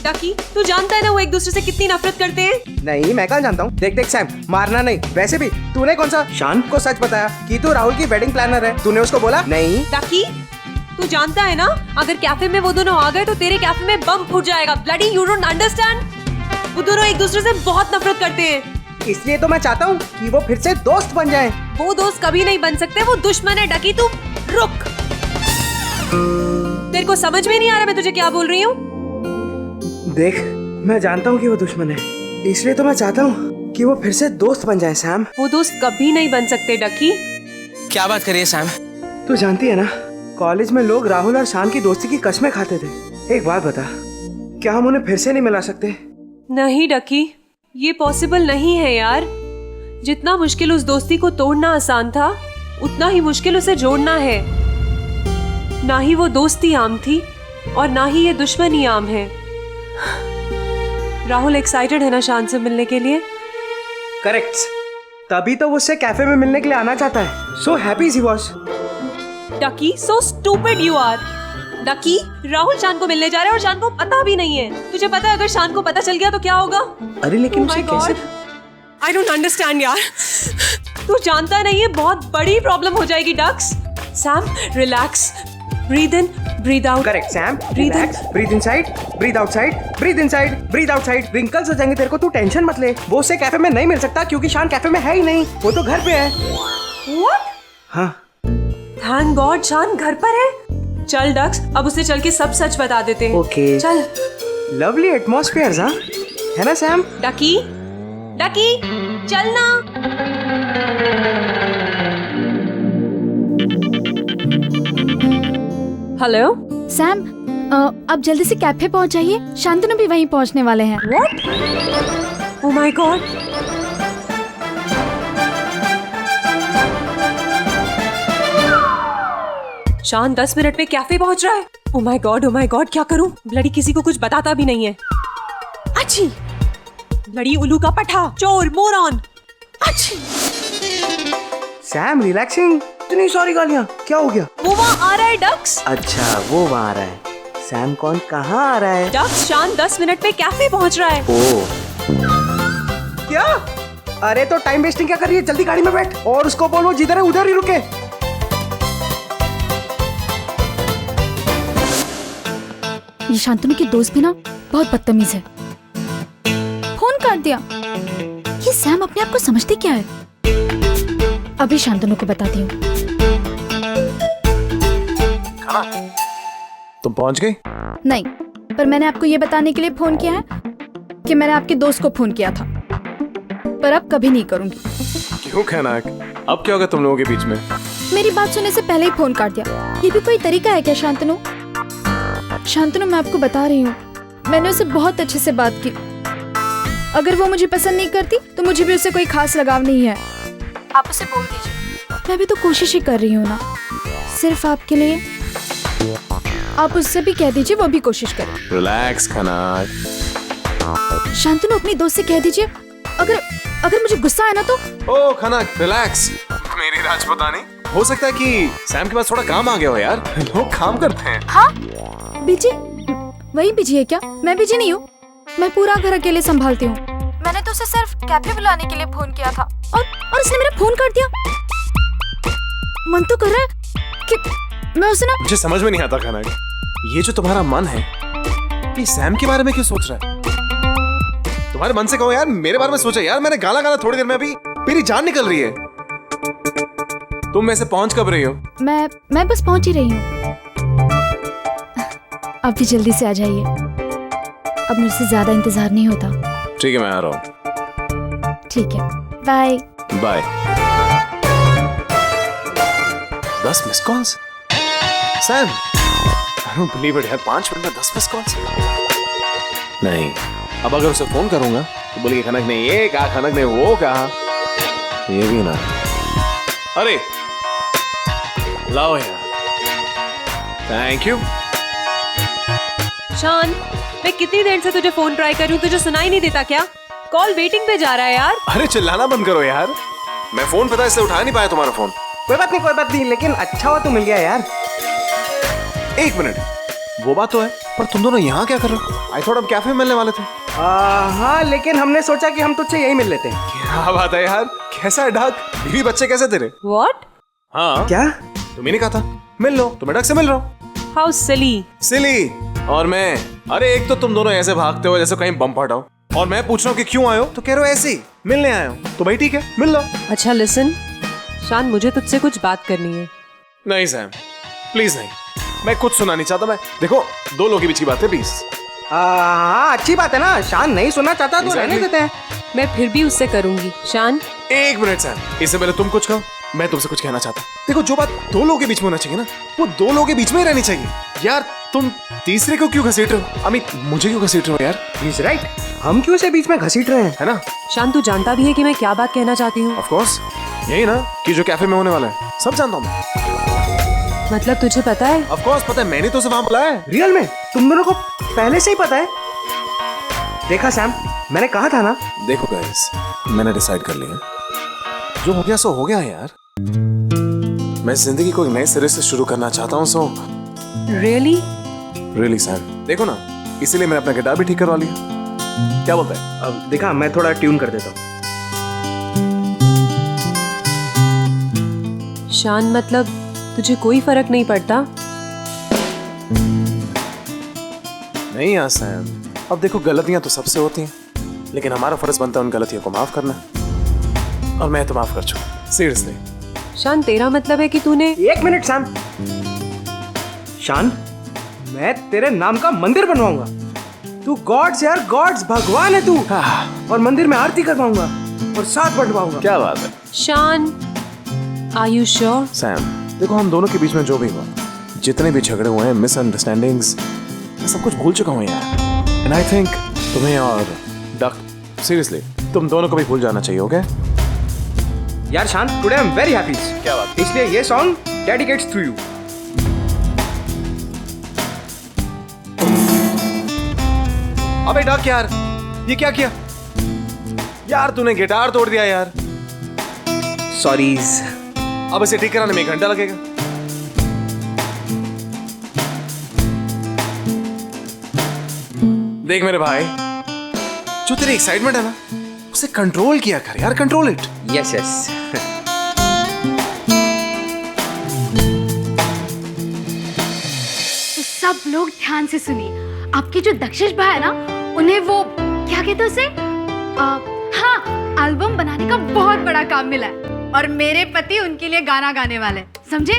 डकी, तू जानता है ना वो एक दूसरे से कितनी नफरत करते हैं। नहीं, मैं कहाँ जानता हूँ। देख देख सैम, मारना नहीं। वैसे भी तूने कौन सा शांत को सच बताया कि तू राहुल की वेडिंग प्लानर है? तूने उसको बोला नहीं? डकी, तू जानता है ना अगर कैफे में वो दोनों आ गए तो तेरे कैफे में बम फूट जाएगा। Bloody you don't understand. वो दोनों एक दूसरे से बहुत नफरत करते हैं। इसलिए तो मैं चाहता हूँ कि वो फिर से दोस्त बन जाएं। वो दोस्त कभी नहीं बन सकते, वो दुश्मन है। डकी तू रुक, तेरे को समझ में नहीं आ रहा मैं तुझे क्या बोल रही हूँ? देख, मैं जानता हूँ कि वो दुश्मन है, इसलिए तो मैं चाहता हूँ कि वो फिर से दोस्त बन जाए। सैम, वो दोस्त कभी नहीं बन सकते। डकी, क्या बात करिए सैम? तू जानती है ना, कॉलेज में लोग राहुल और शान की दोस्ती की कसमें खाते थे। एक बात बता, क्या हम उन्हें फिर से नहीं मिला सकते? नहीं डकी, ये पॉसिबल नहीं है यार। जितना मुश्किल उस दोस्ती को तोड़ना आसान था, उतना ही मुश्किल उसे जोड़ना है। ना ही वो दोस्ती आम थी और ना ही ये दुश्मनी आम है। राहुल एक्साइटेड है ना शान से मिलने के लिए? करेक्ट, तभी तो वो उससे कैफे में मिलने के लिए आना चाहता है। So happy he was. Ducky, so stupid you are. Ducky, Rahul Shaan को मिलने जा रहा है और शान को पता भी नहीं है। तुझे पता है अगर शान को पता चल गया तो क्या होगा? अरे लेकिन उसे कैसे? आई डोंट अंडरस्टैंड यार। तू जानता नहीं है बहुत बड़ी प्रॉब्लम हो जाएगी। Ducks, Sam relax, breathe in breathe out. Correct Sam, breathe in, breathe inside, breathe outside, breathe inside, breathe outside. Wrinkles हो जाएंगे तेरे को, तू टेंशन मत ले। वो उससे कैफे में नहीं मिल सकता क्योंकि शान कैफे में है ही नहीं, वो तो घर पे है। व्हाट? हाँ, थैंक गॉड शान घर पर है। चल डक्स, अब उसे चल के सब सच बता देते हैं। ओके। चल। लवली एटमॉस्फेयर, हाँ, है ना सैम? डकी, डकी, चल ना। हेलो सैम, आप जल्दी से कैफे पहुंच जाइए। शांतनु भी वहीं पहुंचने वाले हैं। व्हाट? Oh my God. शान 10 मिनट में कैफे पहुंच रहा है। ओह माय गॉड, क्या करूं? ब्लडी किसी को कुछ बताता भी नहीं है। अच्छी ब्लडी उल्लू का पठा, चोर, मोरॉन। अच्छी। सैम रिलैक्सिंग, इतनी सारी गालियाँ, क्या हो गया? वो वहाँ आ रहा है डक्स। अच्छा, वो वहाँ आ रहा है। सैम कौन कहाँ आ रहा है? डक्स, शान 10 मिनट में कैफे पहुंच रहा है। ओ, क्या? अरे तो टाइम वेस्टिंग क्या कर रही है? जल्दी गाड़ी में बैठ और उसको बोलो जिधर है उधर ही रुके। ये शांतनु की दोस्त भी ना बहुत बदतमीज है। फोन काट दिया। ये सैम अपने आप को समझती क्या है? अभी शांतनु को बताती हूँ। तुम पहुंच गई? नहीं, पर मैंने आपको ये बताने के लिए फोन किया है कि मैंने आपके दोस्त को फोन किया था, पर अब कभी नहीं करूंगी। क्यों खनाक? अब क्या होगा तुम लोगों के बीच में? मेरी बात सुनने से पहले ही फोन काट दिया। ये भी कोई तरीका है क्या शांतनु? शांतनु, मैं आपको बता रही हूँ, मैंने उसे बहुत अच्छे से बात की। अगर वो मुझे पसंद नहीं करती तो मुझे भी उससे कोई खास लगाव नहीं है। आप उसे बोल दीजिए। मैं भी तो कोशिश ही कर रही हूँ ना, सिर्फ आपके लिए। आप उससे भी कह दीजिए वो भी कोशिश करे। रिलैक्स खनाक। शांतनु, अपनी दोस्त से कह दीजिए अगर मुझे गुस्सा आया ना तो। ओ खनाक रिलैक्स। मेरी राजपुतानी, हो सकता है कि सैम के पास थोड़ा काम आ गया हो यार। लोग काम करते हैं। हाँ बिजी, वही बिजी है क्या? मैं बिजी नहीं हूँ, मैं पूरा घर अकेले संभालती हूँ। मैंने तो उसे सिर्फ कैफे बुलाने के लिए फोन किया था और उसने मेरा फोन काट दिया। मन तो कर रहा है कि मैं उसे ना। मुझे समझ में नहीं आता खनाक, ये जो तुम्हारा मन है ये सैम के बारे में क्यों सोच रहा है? तुम्हारे मन से कहो यार, मेरे बारे में सोचो यार। मैंने गाला थोड़ी देर में अभी मेरी जान निकल रही है। तुम में से पहुंच कब रही हो? मैं बस पहुंच ही रही हूँ। आप भी जल्दी से आ जाइए, अब मेरे से ज्यादा इंतजार नहीं होता। ठीक है, मैं आ रहा हूँ। ठीक है, bye bye. 10 miss calls Sam, I don't believe it यार। 5 मिनट में 10 मिस कॉल्स? नहीं, अब अगर उसे फोन करूंगा तो बोलेगी खनक ने ये कहा, खनक ने वो कहा। ये भी ना। अरे लाओ यार, थैंक यू। शान, मैं कितनी देर से तुझे फोन ट्राई कर रही हूँ, तुझे सुनाई नहीं देता क्या? कॉल वेटिंग पे जा रहा है यार। अरे चिल्लाना बंद करो यार, मैं फोन पे था इसलिए उठा नहीं पाया तुम्हारा फोन। कोई बात नहीं, लेकिन अच्छा हुआ तू मिल गया यार। 1 मिनट, वो बात तो है, पर तुम दोनों यहाँ क्या कर रहे हो? आई थॉट हम कैफे में मिलने वाले थे। हाँ, लेकिन हमने सोचा कि हम तुझसे यही मिल लेते हैं। क्या बात है यार, कैसा है डाक? बीवी बच्चे कैसे तेरे? What? हाँ क्या? तुम्ही नहीं कहा था मिल लो, तो मैं डक से मिल रहा हूँ। How silly. सिली। और मैं, अरे एक तो तुम दोनों ऐसे भागते हो जैसे कहीं बम फटा हो, और मैं पूछ रहा हूँ कि क्यों आए हो, तो कह रहे हो ऐसे ही मिलने आए हो। तो भाई ठीक है, मिल लो। अच्छा listen, शान मुझे तुझसे कुछ बात करनी है। नहीं सैम, प्लीज नहीं, मैं कुछ सुना नहीं चाहता। मैं देखो, दो लोगों के बीच की बात है प्लीज। हाँ, अच्छी बात है ना। शान नहीं सुनना चाहता तो रहने देते हैं। मैं फिर भी उससे करूंगी। शान, एक मिनट सैम, इससे पहले तुम कुछ कहो, मैं तुमसे कुछ कहना चाहता हूँ। देखो, जो बात दो लोगों के बीच में होना चाहिए ना, वो दो लोगों के बीच में ही रहनी चाहिए। यार तुम तीसरे को क्यों घसीट रहे हो? अमित, मुझे क्यों घसीट रहे हो यार? He's right. हम क्यों से बीच में घसीट रहे हैं? है ना? शान तू जानता भी है कि मैं क्या बात कहना चाहती हूँ। ऑफ कोर्स, यही ना कि जो कैफे में होने वाला है, सब जानता हूँ मैं। मतलब तुझे पता है? ऑफ कोर्स पता है, मैंने तो उसे वहां बुलाया है। रियल में तुम दोनों को पहले से ही पता है? देखा सैम, मैंने कहा था ना। देखो गाइस, मैंने डिसाइड कर लिया, जो हो गया सो हो गया यार। मैं जिंदगी को एक नए सिरे से शुरू करना चाहता हूँ। सो रियली सैम, देखो ना, इसीलिए मैंने अपना गिटार भी ठीक करवा लिया। क्या बोलता है? अब देखा, मैं थोड़ा ट्यून कर देता हूँ। शान मतलब तुझे कोई फर्क नहीं पड़ता? नहीं यार सैम, अब देखो, गलतियां तो सबसे होती हैं, लेकिन हमारा फर्ज बनता है उन गलतियों को माफ करना, और मैं तो माफ कर चुका। सीरियसली। शान तेरा मतलब है कि तूने... एक मिनट सैम। शान, मैं तेरे नाम का मंदिर बनवाऊंगा। तू गॉड्स यार, गॉड्स, भगवान है तू। और मंदिर में आरती करवाऊंगा और साथ बढ़वाऊंगा। क्या बात है? शान, आर यू श्योर? सैम, देखो, हम दोनों के बीच में जो भी हुआ, जितने भी झगड़े हुए हैं, मिसअंडरस्टैंडिंग्स, मैं सब कुछ भूल चुका हूँ यार। एंड आई थिंक तुम्हें और डक, सीरियसली तुम दोनों को भी भूल जाना चाहिए। ओके यार शान, today I am very happy. क्या बात? इसलिए ये सॉन्ग डेडिकेट्स टू यू। अबे डक यार, ये क्या किया यार? तूने गिटार तोड़ दिया यार। सॉरीज। अब इसे ठीक कराने में 1 घंटा लगेगा। देख मेरे भाई, जो तेरी एक्साइटमेंट है ना, उसे कंट्रोल किया कर यार, कंट्रोल इट। Yes yes. तो सब लोग ध्यान से सुनिए। आपके जो दक्षेश भाई है ना, उन्हें वो क्या कहते हैं उसे, हाँ, एल्बम बनाने का बहुत बड़ा काम मिला है, और मेरे पति उनके लिए गाना गाने वाले, समझे?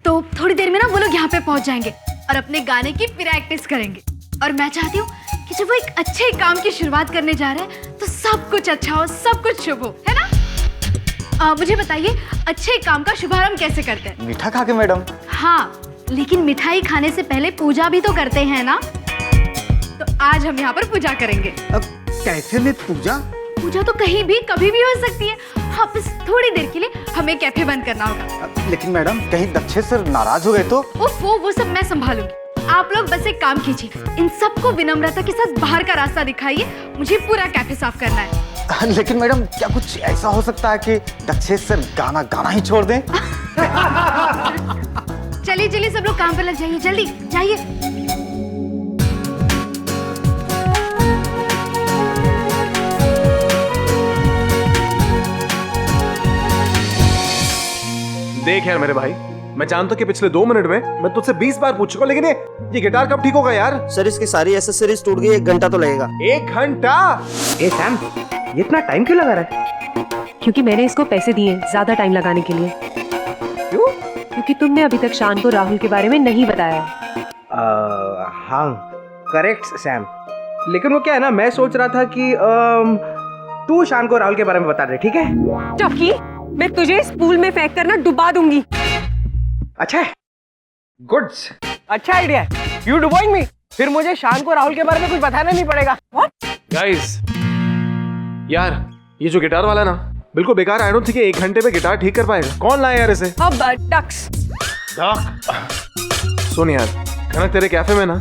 तो थोड़ी देर में ना वो लोग यहाँ पे पहुंच जाएंगे और अपने गाने की प्रैक्टिस करेंगे। और मैं चाहती हूँ कि जब वो एक अच्छे काम की शुरुआत करने जा रहे हैं, तो सब कुछ अच्छा हो, सब कुछ शुभ हो, है ना? मुझे बताइए, अच्छे काम का शुभारंभ कैसे करते हैं? मीठा खा के मैडम। हाँ, लेकिन मिठाई खाने से पहले पूजा भी तो करते हैं ना। तो आज हम यहाँ पर पूजा करेंगे। अब कैफे में पूजा? पूजा तो कहीं भी कभी भी हो सकती है। हाँ, बस थोड़ी देर के लिए हमें कैफे बंद करना होगा। लेकिन मैडम, कहीं दक्षेश सर नाराज हो गए तो? वो सब मैं संभालूंगी। आप लोग बस एक काम कीजिए, इन सबको विनम्रता के साथ बाहर का रास्ता दिखाइए। मुझे पूरा कैफे साफ करना है। लेकिन मैडम, क्या कुछ ऐसा हो सकता है कि दक्षेश सर गाना ही छोड़ दें? चलिए चलिए, सब लोग काम पर लग जाइए, जल्दी जाइए। देख यार मेरे भाई, मैं जानता हूँ कि पिछले 2 मिनट में मैं तुझसे 20 बार पूछ चुका, लेकिन ये गिटार कब ठीक होगा यार? सर, इसकी सारी एसेसरीज टूट गई, 1 घंटा तो लगेगा। 1 घंटा? ए सैम, ये इतना टाइम क्यों लगा रहा है? क्योंकि मैंने इसको पैसे दिए ज्यादा टाइम लगाने के लिए। क्यों? क्योंकि तुमने अभी तक शान को राहुल के बारे में नहीं बताया। हाँ, करेक्ट सैम। लेकिन वो क्या है ना, मैं सोच रहा था कि तू शान को राहुल के बारे में बता दे, ठीक है? टॉकी, मैं तुझे इस पूल में फेंक कर ना डुबा दूंगी। अच्छा है, गुड्स, अच्छा आइडिया है। यू डुबोइंग मी, फिर मुझे शान को राहुल के बारे में कुछ बताना नहीं पड़ेगा। गाइस, यार ये जो गिटार वाला है ना, बिल्कुल बेकार। आई डोंट थिंक 1 घंटे में गिटार ठीक कर पाएगा। कौन लाया यार इसे? अब डक्स। सुन यार, कनक तेरे कैफे में ना,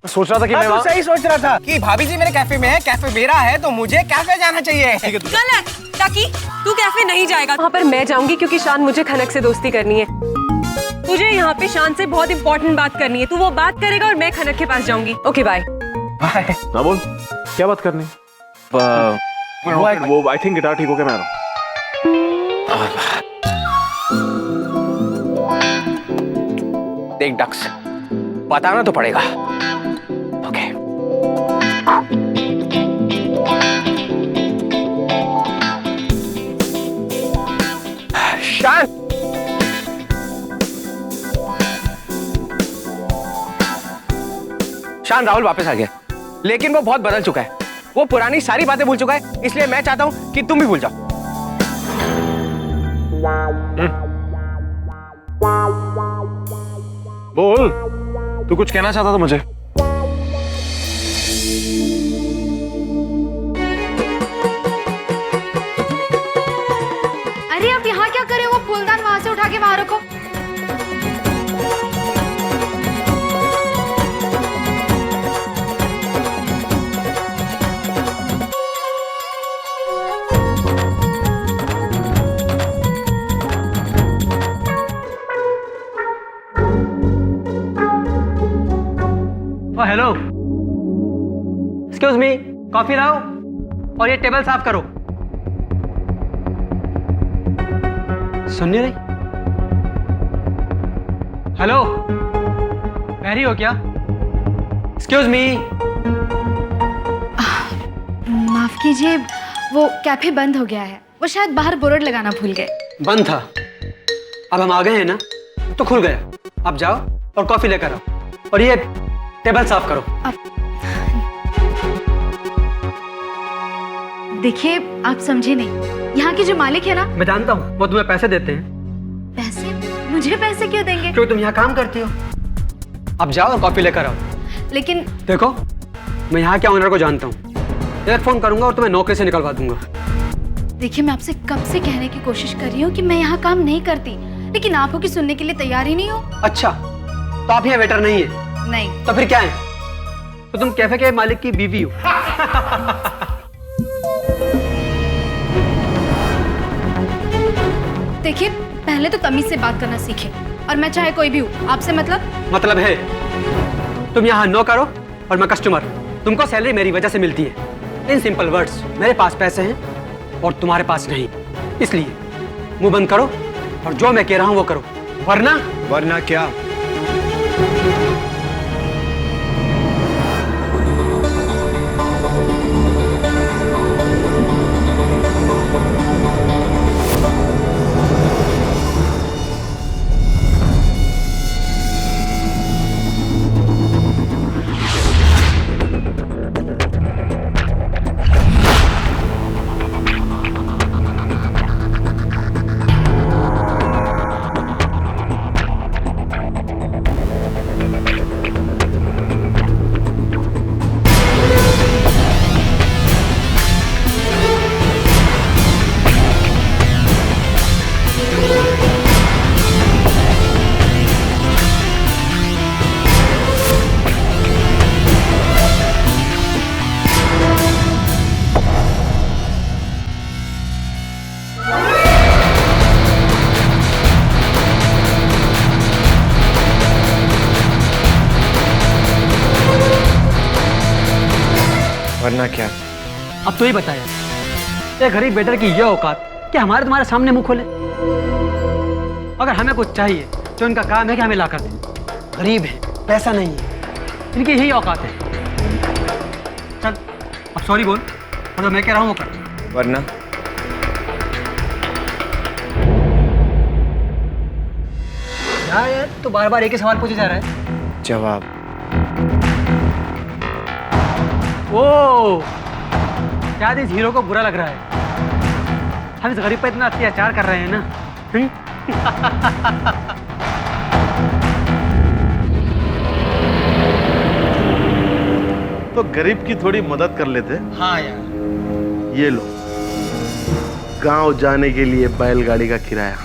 सोच रहा था कि मैं तू सही सोच रहा था कि भाभी जी मेरे कैफे में है, कैफे मेरा है, तो मुझे कैफे जाना चाहिए। गलत, टॉकी, तू कैफे नहीं जाएगा। वहाँ पर मैं जाऊंगी क्योंकि शान मुझे खनक से दोस्ती करनी है। तुझे यहाँ पे शान से बहुत इंपॉर्टेंट बात करनी है। तू वो बात करेगा और मैं खनक के पास जाऊंगी। Okay bye. बाय। ना बोल, क्या बात करनी? वो आई थिंक गिटार ठीक हो गया, मैं आ रहा हूँ। देख डक्स, बताना तो पड़ेगा। ओके। शान, शान राहुल वापस आ गया, लेकिन वो बहुत बदल चुका है। वो पुरानी सारी बातें भूल चुका है, इसलिए मैं चाहता हूं कि तुम भी भूल जाओ। बोल, तू कुछ कहना चाहता था मुझे? अरे आप यहाँ क्या कर रहे हो? वो फूलदान वहां से उठा के वहां रखो। हेलो, एक्सक्यूज मी, कॉफी लाओ और ये टेबल साफ करो। सुन नहीं रही? हेलो, बहरी हो क्या? Excuse me. माफ कीजिए, वो कैफे बंद हो गया है। वो शायद बाहर बोर्ड लगाना भूल गए। बंद था, अब हम आ गए हैं ना, तो खुल गया। अब जाओ और कॉफी लेकर आओ और ये टेबल साफ करो। देखिए, आप समझे नहीं, यहाँ के जो मालिक है ना। मैं जानता हूँ, वो तुम्हें पैसे देते हैं। पैसे? मुझे पैसे क्यों देंगे? क्योंकि तुम यहाँ काम करती हो। अब जाओ और कॉफी लेकर आओ। लेकिन देखो, मैं यहाँ के ओनर को जानता हूँ, एक फोन करूंगा और तुम्हें नौकरी से निकलवा दूंगा। देखिए, मैं आपसे कब से कहने की कोशिश कर रही हूँ कि मैं यहाँ काम नहीं करती, लेकिन आप हो कि सुनने के लिए तैयार ही नहीं हो। अच्छा, तो आप यहाँ वेटर नहीं है? नहीं। तो फिर क्या है? तो तुम कैफे के मालिक की बीवी हो। देखिए, पहले तो तमीज से बात करना सीखे, और मैं चाहे कोई भी हूँ, आपसे मतलब है तुम यहाँ नौकर हो और मैं कस्टमर। तुमको सैलरी मेरी वजह से मिलती है। इन सिंपल वर्ड्स, मेरे पास पैसे हैं और तुम्हारे पास नहीं, इसलिए मुंह बंद करो और जो मैं कह रहा हूँ वो करो, वरना क्या? वरना क्या? अब तो ही बताया, एक गरीब बेटर की ये औकात कि हमारे तुम्हारे सामने मुंह खोले। अगर हमें कुछ चाहिए तो इनका काम है कि हमें ला कर दें। गरीब है, पैसा नहीं है, इनकी यही औकात है। चल, अब सॉरी बोल और जो मैं कह रहा हूँ वो कर। वरना यार तो बार बार एक ही सवाल पूछे जा रहा है। जवाब। ओ, शायद इस हीरो को बुरा लग रहा है, हम इस गरीब पर इतना अत्याचार कर रहे हैं ना। तो गरीब की थोड़ी मदद कर लेते। हाँ यार। ये लो, गांव जाने के लिए बैलगाड़ी का किराया।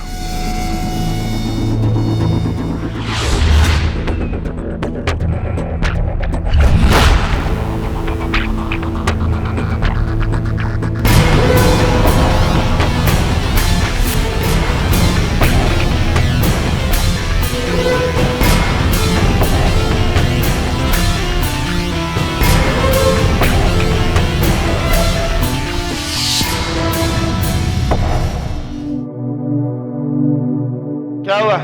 क्या हुआ?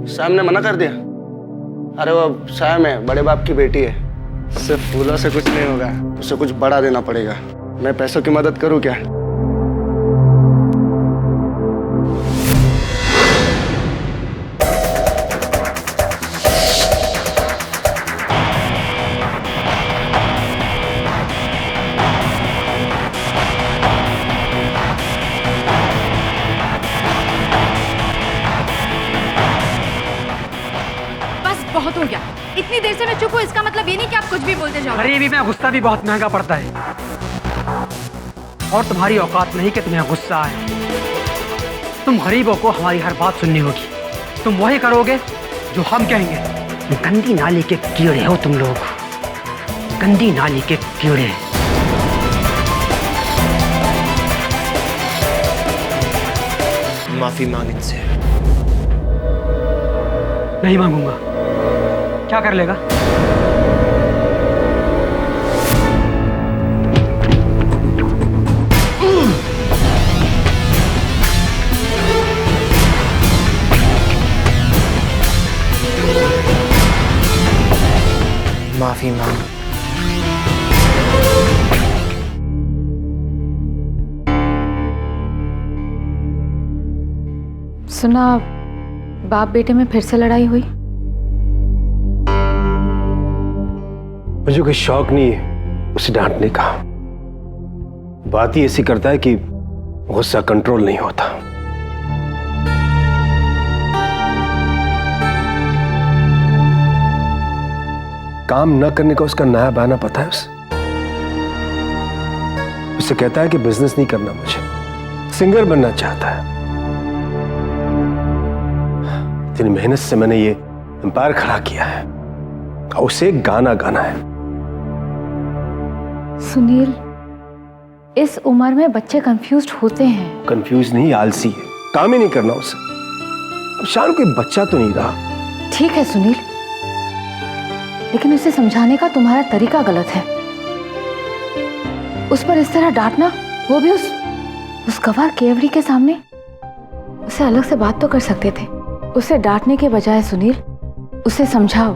सैम ने मना कर दिया? अरे वो सैम है, बड़े बाप की बेटी है। सिर्फ फूलों से कुछ नहीं होगा, उसे कुछ बड़ा देना पड़ेगा। मैं पैसों की मदद करूं क्या? बहुत हो गया। इतनी देर से मैं चुप हूँ, इसका मतलब ये नहीं कि आप कुछ भी बोलते जाओ। गरीबी में गुस्सा भी बहुत महंगा पड़ता है, और तुम्हारी औकात नहीं कि तुम्हें गुस्सा आए। तुम गरीबों को हमारी हर बात सुननी होगी। तुम वही करोगे जो हम कहेंगे। गंदी नाली के कीड़े हो तुम लोग, गंदी नाली के कीड़े। माफी मांग इनसे। नहीं मांगूंगा। क्या कर लेगा? माफी मांग। सुना, बाप बेटे में फिर से लड़ाई हुई। मुझे कोई शौक नहीं है उसे डांटने का। बात ही ऐसी करता है कि गुस्सा कंट्रोल नहीं होता। काम न करने का उसका नया बहाना पता है उसे कहता है कि बिजनेस नहीं करना, मुझे सिंगर बनना चाहता है। इतनी मेहनत से मैंने ये एम्पायर खड़ा किया है, उसे गाना गाना है। सुनील, इस उम्र में बच्चे कंफ्यूज्ड होते हैं। कंफ्यूज नहीं, आलसी है। काम ही नहीं करना उसे। अब शान कोई बच्चा तो नहीं रहा। ठीक है सुनील, लेकिन उसे समझाने का तुम्हारा तरीका गलत है। उस पर इस तरह डांटना, वो भी उस गवार केवड़ी के सामने। उसे अलग से बात तो कर सकते थे। उसे डांटने के बजाय सुनील, उसे समझाओ,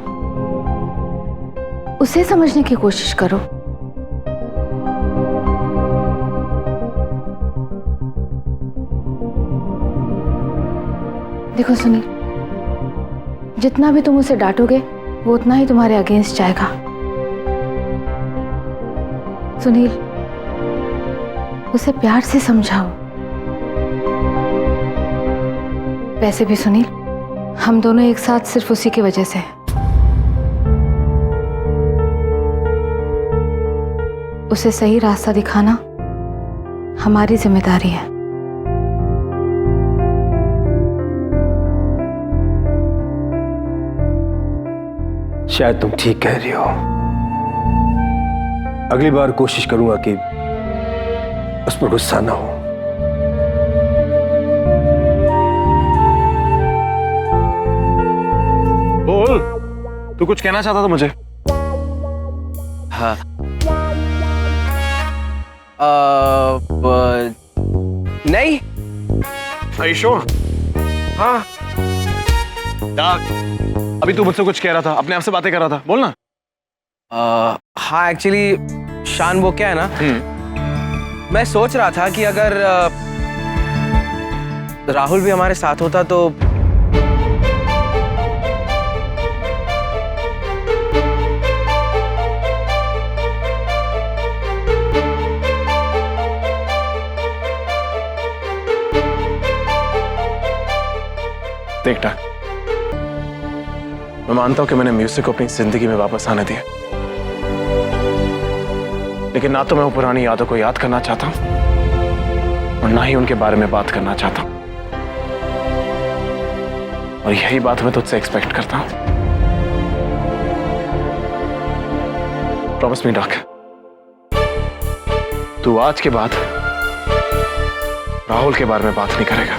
उसे समझने की कोशिश करो। देखो सुनील, जितना भी तुम उसे डांटोगे वो उतना ही तुम्हारे अगेंस्ट जाएगा। सुनील, उसे प्यार से समझाओ। वैसे भी सुनील, हम दोनों एक साथ सिर्फ उसी की वजह से हैं। उसे सही रास्ता दिखाना हमारी जिम्मेदारी है। शायद तुम ठीक कह रही हो। अगली बार कोशिश करूंगा कि उस पर गुस्सा ना हो। बोल, तू कुछ कहना चाहता था मुझे? हाँ। नहीं। Are you sure? हाँ। अभी तू मुझसे कुछ कह रहा था, अपने आप से बातें कर रहा था, बोल ना। हाँ, एक्चुअली शान, वो क्या है ना, मैं सोच रहा था कि अगर राहुल भी हमारे साथ होता तो देख टाक, मैं मानता हूं कि मैंने म्यूजिक को अपनी जिंदगी में वापस आने दिया, लेकिन ना तो मैं वो पुरानी यादों को याद करना चाहता हूं और ना ही उनके बारे में बात करना चाहता हूं। और यही बात मैं तुझसे एक्सपेक्ट करता हूं। प्रॉमिस मी डॉक, तू आज के बाद राहुल के बारे में बात नहीं करेगा।